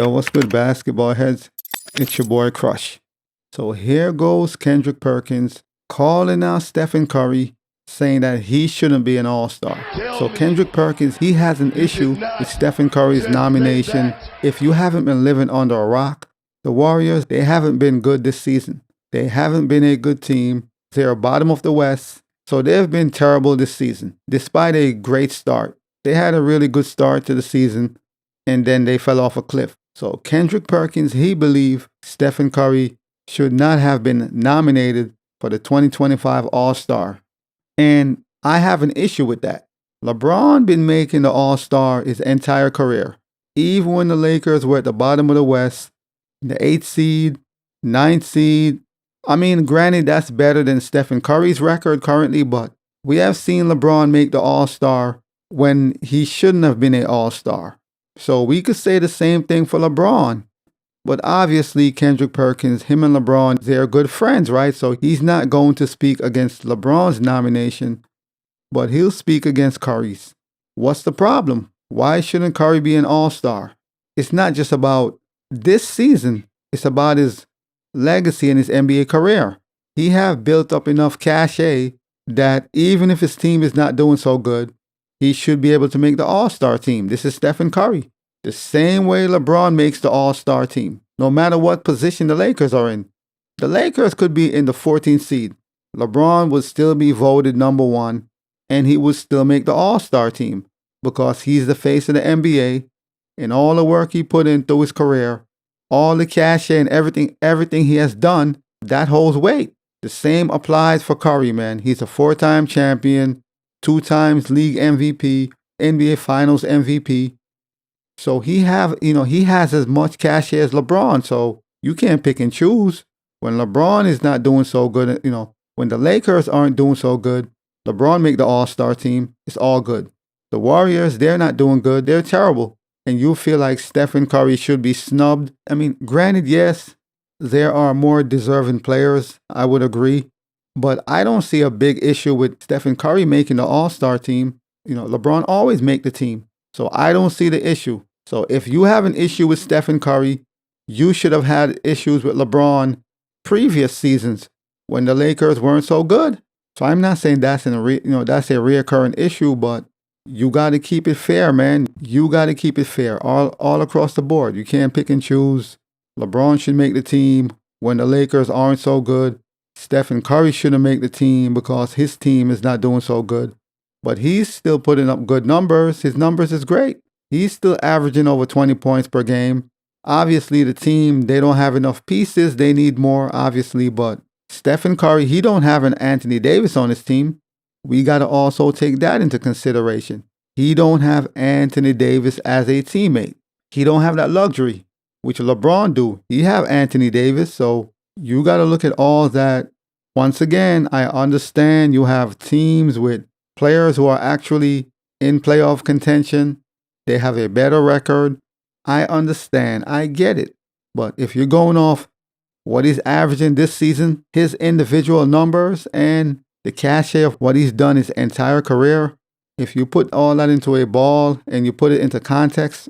Yo, what's good, basketball heads? It's your boy Crush. So here goes Kendrick Perkins calling out Stephen Curry, saying that he shouldn't be an All-Star. So Kendrick Perkins, he has an issue with Stephen Curry's nomination. If you haven't been living under a rock, the Warriors, they haven't been good this season. They haven't been a good team. They're bottom of the West. So they've been terrible this season, despite a great start. They had a really good start to the season, and then they fell off a cliff. So Kendrick Perkins, he believes Stephen Curry should not have been nominated for the 2025 All-Star. And I have an issue with that. LeBron been making the All-Star his entire career. Even when the Lakers were at the bottom of the West, the 8th seed, 9th seed. I mean, granted, that's better than Stephen Curry's record currently, but we have seen LeBron make the All-Star when he shouldn't have been an All-Star. So we could say the same thing for LeBron. But obviously, Kendrick Perkins, him and LeBron, they're good friends, right? So he's not going to speak against LeBron's nomination, but he'll speak against Curry's. What's the problem? Why shouldn't Curry be an All-Star? It's not just about this season. It's about his legacy in his NBA career. He have built up enough cachet that even if his team is not doing so good, he should be able to make the All-Star team. This is Stephen Curry. The same way LeBron makes the All-Star team, no matter what position the Lakers are in. The Lakers could be in the 14th seed. LeBron would still be voted number one, and he would still make the All-Star team because he's the face of the NBA, and all the work he put in through his career, all the cachet and everything he has done, that holds weight. The same applies for Curry, man. He's a 4-time champion, 2 times league MVP, NBA Finals MVP. So he has as much cachet as LeBron. So you can't pick and choose. When LeBron is not doing so good, when the Lakers aren't doing so good, LeBron make the All-Star team. It's all good. The Warriors, they're not doing good. They're terrible. And you feel like Stephen Curry should be snubbed. I mean, granted, yes, there are more deserving players. I would agree. But I don't see a big issue with Stephen Curry making the All-Star team. LeBron always make the team. So I don't see the issue. So if you have an issue with Stephen Curry, you should have had issues with LeBron previous seasons when the Lakers weren't so good. So I'm not saying that's that's a reoccurring issue, but you got to keep it fair, man. You got to keep it fair all across the board. You can't pick and choose. LeBron should make the team when the Lakers aren't so good. Stephen Curry shouldn't make the team because his team is not doing so good. But he's still putting up good numbers. His numbers is great. He's still averaging over 20 points per game. Obviously, the team, they don't have enough pieces. They need more, obviously. But Stephen Curry, he don't have an Anthony Davis on his team. We got to also take that into consideration. He don't have Anthony Davis as a teammate. He don't have that luxury, which LeBron do. He have Anthony Davis, so you got to look at all that. Once again, I understand you have teams with players who are actually in playoff contention. They have a better record. I understand. I get it. But if you're going off what he's averaging this season, his individual numbers, and the cachet of what he's done his entire career, if you put all that into a ball and you put it into context,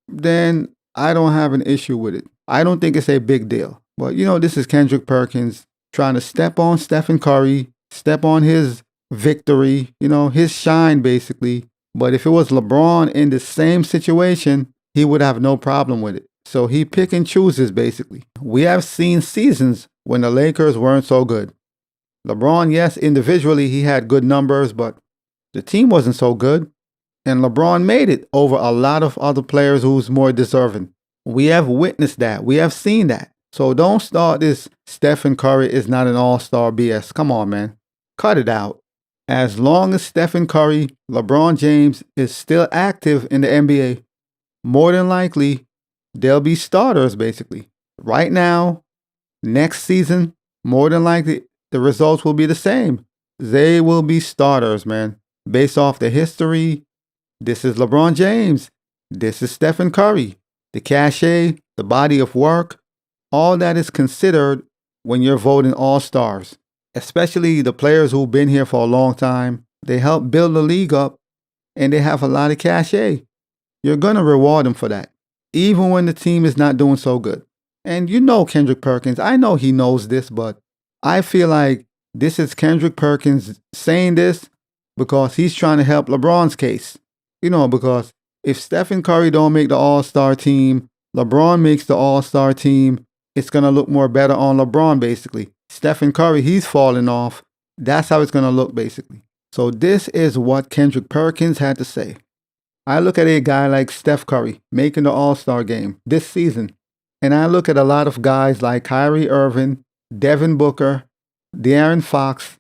then I don't have an issue with it. I don't think it's a big deal. But, this is Kendrick Perkins trying to step on Stephen Curry, step on his victory, his shine, basically. But if it was LeBron in the same situation, he would have no problem with it. So he pick and chooses, basically. We have seen seasons when the Lakers weren't so good. LeBron, yes, individually he had good numbers, but the team wasn't so good. And LeBron made it over a lot of other players who's more deserving. We have witnessed that. We have seen that. So don't start this Stephen Curry is not an All-Star BS. Come on, man. Cut it out. As long as Stephen Curry, LeBron James is still active in the NBA, more than likely, they'll be starters, basically. Right now, next season, more than likely, the results will be the same. They will be starters, man. Based off the history, this is LeBron James. This is Stephen Curry. The cachet, the body of work, all that is considered when you're voting All-Stars. Especially the players who've been here for a long time. They help build the league up, and they have a lot of cachet. You're going to reward them for that. even when the team is not doing so good. And you know Kendrick Perkins, I know he knows this, but I feel like this is Kendrick Perkins saying this because he's trying to help LeBron's case. Because if Stephen Curry don't make the All-Star team, LeBron makes the All-Star team, it's going to look more better on LeBron, basically. Stephen Curry, he's falling off. That's how it's going to look, basically. So this is what Kendrick Perkins had to say. I look at a guy like Steph Curry making the All-Star game this season, and I look at a lot of guys like Kyrie Irving, Devin Booker, De'Aaron Fox,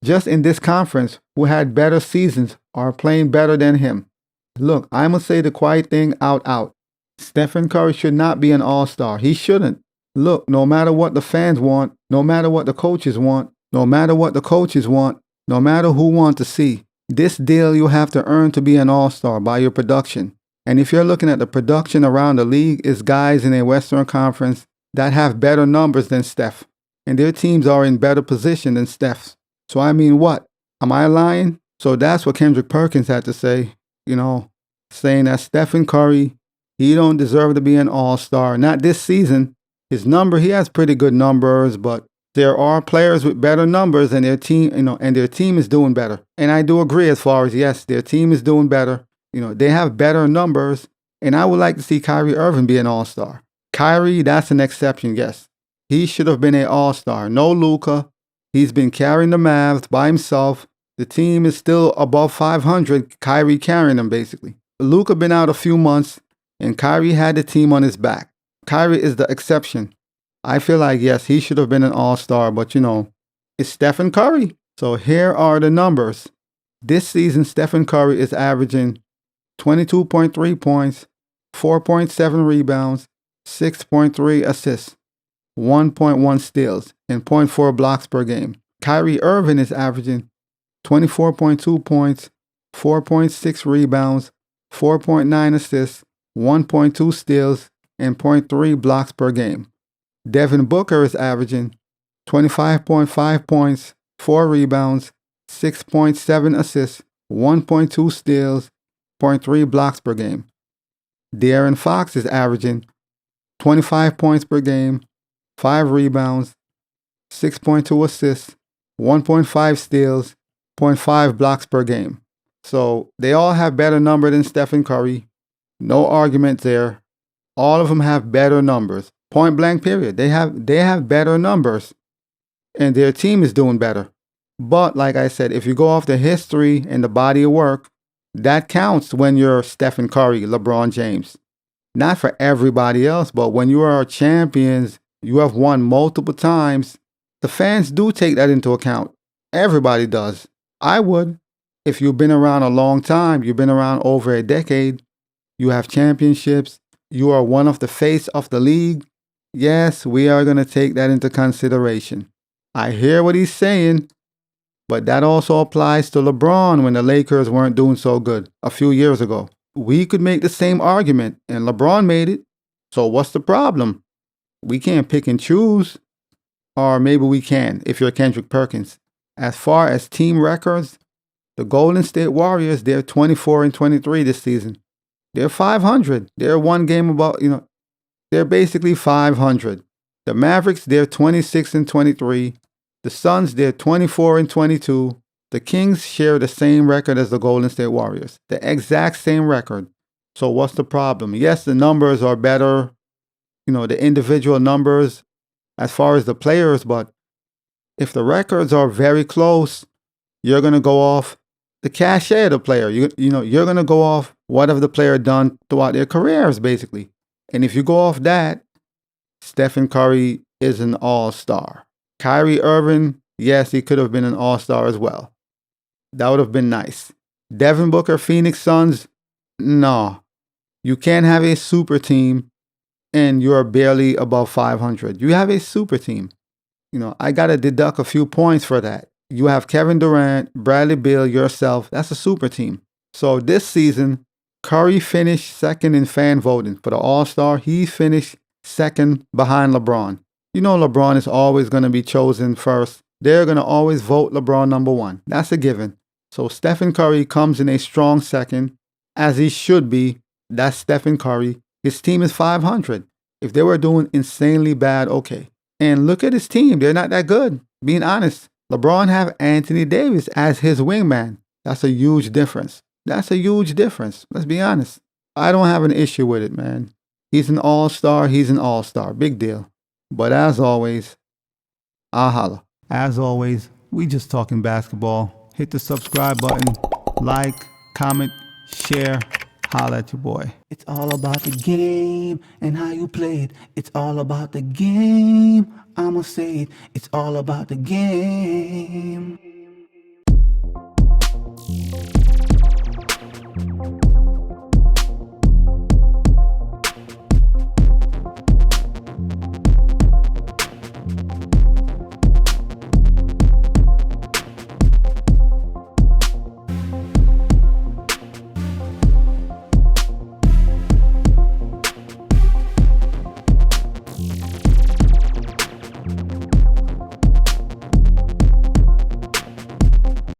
just in this conference, who had better seasons or playing better than him. Look, I'm going to say the quiet thing out. Stephen Curry should not be an All-Star. He shouldn't. Look, no matter what the fans want, no matter what the coaches want, no matter who want to see, this deal you have to earn to be an All-Star by your production. And if you're looking at the production around the league, it's guys in a Western Conference that have better numbers than Steph. And their teams are in better position than Steph's. So I mean what? Am I lying? So that's what Kendrick Perkins had to say, saying that Stephen Curry, he don't deserve to be an All-Star. Not this season. He has pretty good numbers, but there are players with better numbers and their team, and their team is doing better. And I do agree as far as, yes, their team is doing better. They have better numbers, and I would like to see Kyrie Irving be an All-Star. Kyrie, that's an exception, yes. He should have been an All-Star. No Luka. He's been carrying the Mavs by himself. The team is still above 500. Kyrie carrying them, basically. Luka been out a few months, and Kyrie had the team on his back. Kyrie is the exception. I feel like, yes, he should have been an All-Star, but it's Stephen Curry. So here are the numbers. This season, Stephen Curry is averaging 22.3 points, 4.7 rebounds, 6.3 assists, 1.1 steals, and 0.4 blocks per game. Kyrie Irving is averaging 24.2 points, 4.6 rebounds, 4.9 assists, 1.2 steals, and 0.3 blocks per game. Devin Booker is averaging 25.5 points, 4 rebounds, 6.7 assists, 1.2 steals, 0.3 blocks per game. De'Aaron Fox is averaging 25 points per game, 5 rebounds, 6.2 assists, 1.5 steals, 0.5 blocks per game. So they all have better number than Stephen Curry. No argument there. All of them have better numbers. Point blank period. They have better numbers. And their team is doing better. But like I said, if you go off the history and the body of work, that counts when you're Stephen Curry, LeBron James. Not for everybody else, but when you are champions, you have won multiple times, the fans do take that into account. Everybody does. I would. If you've been around a long time, you've been around over a decade, you have championships, you are one of the face of the league, yes, we are going to take that into consideration. I hear what he's saying, but that also applies to LeBron when the Lakers weren't doing so good a few years ago. We could make the same argument, and LeBron made it. So what's the problem? We can't pick and choose. Or maybe we can if you're Kendrick Perkins. As far as team records, the Golden State Warriors, they're 24-23 this season. They're 500. They're one game above, they're basically 500. The Mavericks, they're 26-23. The Suns, they're 24-22. The Kings share the same record as the Golden State Warriors. The exact same record. So what's the problem? Yes, the numbers are better, the individual numbers as far as the players, but if the records are very close, you're going to go off the cachet of the player. You're going to go off what have the player done throughout their careers, basically. And if you go off that, Stephen Curry is an all-star. Kyrie Irving, yes, he could have been an all-star as well. That would have been nice. Devin Booker, Phoenix Suns, no. You can't have a super team and you're barely above 500. You have a super team. I got to deduct a few points for that. You have Kevin Durant, Bradley Beal, yourself. That's a super team. So this season, Curry finished second in fan voting for the All-Star. He finished second behind LeBron. LeBron is always going to be chosen first. They're going to always vote LeBron number one. That's a given. So Stephen Curry comes in a strong second, as he should be. That's Stephen Curry. His team is 500. If they were doing insanely bad, okay. And look at his team. They're not that good, being honest. LeBron have Anthony Davis as his wingman. That's a huge difference. That's a huge difference. Let's be honest. I don't have an issue with it, man. He's an all-star. He's an all-star. Big deal. But as always, I'll holla. As always, we just talking basketball. Hit the subscribe button. Like, comment, share. Holla at your boy. It's all about the game and how you play it. It's all about the game. I'ma say it. It's all about the game.